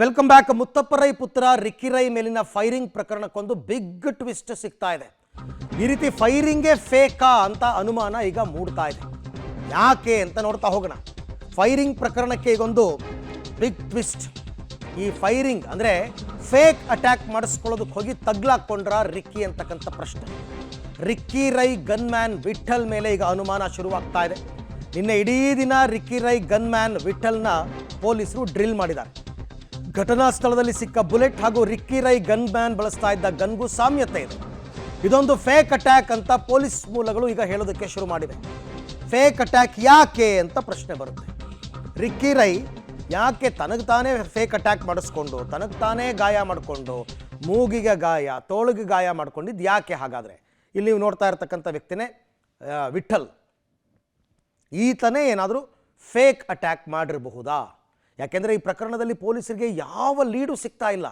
Welcome back. Muthappa Rai ಪುತ್ರ Ricky Rai ಮೇಲಿನ firing ಪ್ರಕರಣಕ್ಕೊಂದು big twist ಸಿಗ್ತಾ ಇದೆ. ಈ ರೀತಿ ಫೈರಿಂಗೇ ಫೇಕಾ ಅಂತ ಅನುಮಾನ ಈಗ ಮೂಡ್ತಾ ಇದೆ. ಯಾಕೆ ಅಂತ ನೋಡ್ತಾ ಹೋಗೋಣ. ಫೈರಿಂಗ್ ಪ್ರಕರಣಕ್ಕೆ ಈಗೊಂದು ಬಿಗ್ ಟ್ವಿಸ್ಟ್. ಈ ಫೈರಿಂಗ್ ಅಂದರೆ ಫೇಕ್ ಅಟ್ಯಾಕ್ ಮಾಡಿಸ್ಕೊಳ್ಳೋದಕ್ಕೆ ಹೋಗಿ ತಗ್ಲಾಕೊಂಡ್ರ ರಿಕ್ಕಿ ಅಂತಕ್ಕಂಥ ಪ್ರಶ್ನೆ. ರಿಕ್ಕಿ ರೈ ಗನ್ ಮ್ಯಾನ್ ವಿಠಲ್ ಮೇಲೆ ಈಗ ಅನುಮಾನ ಶುರುವಾಗ್ತಾ ಇದೆ. ನಿನ್ನೆ ಇಡೀ ದಿನ ರಿಕ್ಕಿ ರೈ ಗನ್ ಮ್ಯಾನ್ ವಿಠಲ್ನ ಪೊಲೀಸರು ಡ್ರಿಲ್ ಮಾಡಿದ್ದಾರೆ. ಘಟನಾ ಸ್ಥಳದಲ್ಲಿ ಸಿಕ್ಕ ಬುಲೆಟ್ ಹಾಗೂ ರಿಕ್ಕಿ ರೈ ಗನ್ ಮ್ಯಾನ್ ಬಳಸ್ತಾ ಇದ್ದ ಗನ್ಗೂ ಸಾಮ್ಯತೆ ಇದೆ. ಇದೊಂದು ಫೇಕ್ ಅಟ್ಯಾಕ್ ಅಂತ ಪೊಲೀಸ್ ಮೂಲಗಳು ಈಗ ಹೇಳೋದಕ್ಕೆ ಶುರು ಮಾಡಿದೆ. ಫೇಕ್ ಅಟ್ಯಾಕ್ ಯಾಕೆ ಅಂತ ಪ್ರಶ್ನೆ ಬರುತ್ತೆ. ರಿಕ್ಕಿ ರೈ ಯಾಕೆ ತನಗೆ ತಾನೇ ಫೇಕ್ ಅಟ್ಯಾಕ್ ಮಾಡಿಸ್ಕೊಂಡು ತನಗೆ ತಾನೇ ಗಾಯ ಮಾಡಿಕೊಂಡು ಮೂಗಿಗೆ ಗಾಯ ತೋಳಿಗೆ ಗಾಯ ಮಾಡ್ಕೊಂಡಿದ್ದು ಯಾಕೆ? ಹಾಗಾದರೆ ಇಲ್ಲಿ ನೀವು ನೋಡ್ತಾ ಇರ್ತಕ್ಕಂಥ ವ್ಯಕ್ತಿನೇ ವಿಠಲ್. ಈತನೇ ಏನಾದರೂ ಫೇಕ್ ಅಟ್ಯಾಕ್ ಮಾಡಿರಬಹುದಾ? ಯಾಕೆಂದರೆ ಈ ಪ್ರಕರಣದಲ್ಲಿ ಪೊಲೀಸರಿಗೆ ಯಾವ ಲೀಡು ಸಿಗ್ತಾ ಇಲ್ಲ.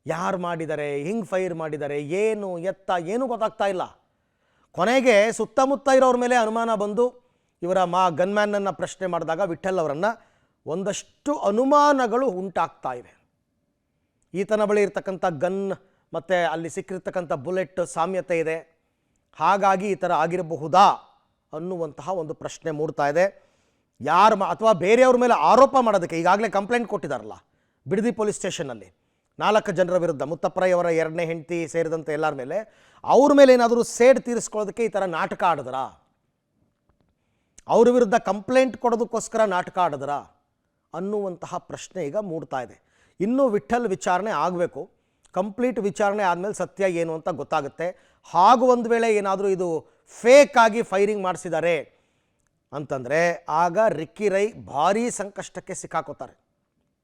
ಯಾರು ಮಾಡಿದ್ದಾರೆ, ಹಿಂಗೆ ಫೈರ್ ಮಾಡಿದ್ದಾರೆ, ಏನು ಎತ್ತ ಏನೂ ಗೊತ್ತಾಗ್ತಾ ಇಲ್ಲ. ಕೊನೆಗೆ ಸುತ್ತಮುತ್ತ ಇರೋರ ಮೇಲೆ ಅನುಮಾನ ಬಂದು ಇವರ ಗನ್ಮ್ಯಾನನ್ನು ಪ್ರಶ್ನೆ ಮಾಡಿದಾಗ ವಿಠಲ್ ಅವರನ್ನು ಒಂದಷ್ಟು ಅನುಮಾನಗಳು ಉಂಟಾಗ್ತಾ ಇವೆ. ಈತನ ಬಳಿ ಇರ್ತಕ್ಕಂಥ ಗನ್ ಮತ್ತು ಅಲ್ಲಿ ಸಿಕ್ಕಿರ್ತಕ್ಕಂಥ ಬುಲೆಟ್ ಸಾಮ್ಯತೆ ಇದೆ, ಹಾಗಾಗಿ ಈ ಥರ ಆಗಿರಬಹುದಾ ಅನ್ನುವಂತಹ ಒಂದು ಪ್ರಶ್ನೆ ಮೂಡ್ತಾ ಇದೆ. ಯಾರು ಅಥವಾ ಬೇರೆಯವ್ರ ಮೇಲೆ ಆರೋಪ ಮಾಡೋದಕ್ಕೆ ಈಗಾಗಲೇ ಕಂಪ್ಲೇಂಟ್ ಕೊಟ್ಟಿದ್ದಾರಲ್ಲ ಬಿಡದಿ ಪೊಲೀಸ್ ಸ್ಟೇಷನ್ನಲ್ಲಿ 4 ಜನರ ವಿರುದ್ಧ, ಮುತ್ತಪ್ಪ ರೈ ಅವರ 2ನೇ ಹೆಂಡತಿ ಸೇರಿದಂತೆ ಎಲ್ಲರ ಮೇಲೆ, ಅವ್ರ ಮೇಲೆ ಏನಾದರೂ ಸೇಡ್ ತೀರಿಸ್ಕೊಳ್ಳೋದಕ್ಕೆ ಈ ಥರ ನಾಟಕ ಆಡಿದ್ರಾ? ಅವ್ರ ವಿರುದ್ಧ ಕಂಪ್ಲೇಂಟ್ ಕೊಡೋದಕ್ಕೋಸ್ಕರ ನಾಟಕ ಆಡಿದ್ರಾ ಅನ್ನುವಂತಹ ಪ್ರಶ್ನೆ ಈಗ ಮೂಡ್ತಾ ಇದೆ. ಇನ್ನೂ ವಿಠಲ್ ವಿಚಾರಣೆ ಆಗಬೇಕು. ಕಂಪ್ಲೀಟ್ ವಿಚಾರಣೆ ಆದಮೇಲೆ ಸತ್ಯ ಏನು ಅಂತ ಗೊತ್ತಾಗುತ್ತೆ. ಹಾಗೂ ಒಂದು ವೇಳೆ ಏನಾದರೂ ಇದು ಫೇಕ್ ಆಗಿ ಫೈರಿಂಗ್ ಮಾಡಿಸಿದ್ದಾರೆ ಅಂತಂದರೆ ಆಗ ರಿಕ್ಕಿ ರೈ ಭಾರೀ ಸಂಕಷ್ಟಕ್ಕೆ ಸಿಕ್ಕಾಕೋತಾರೆ.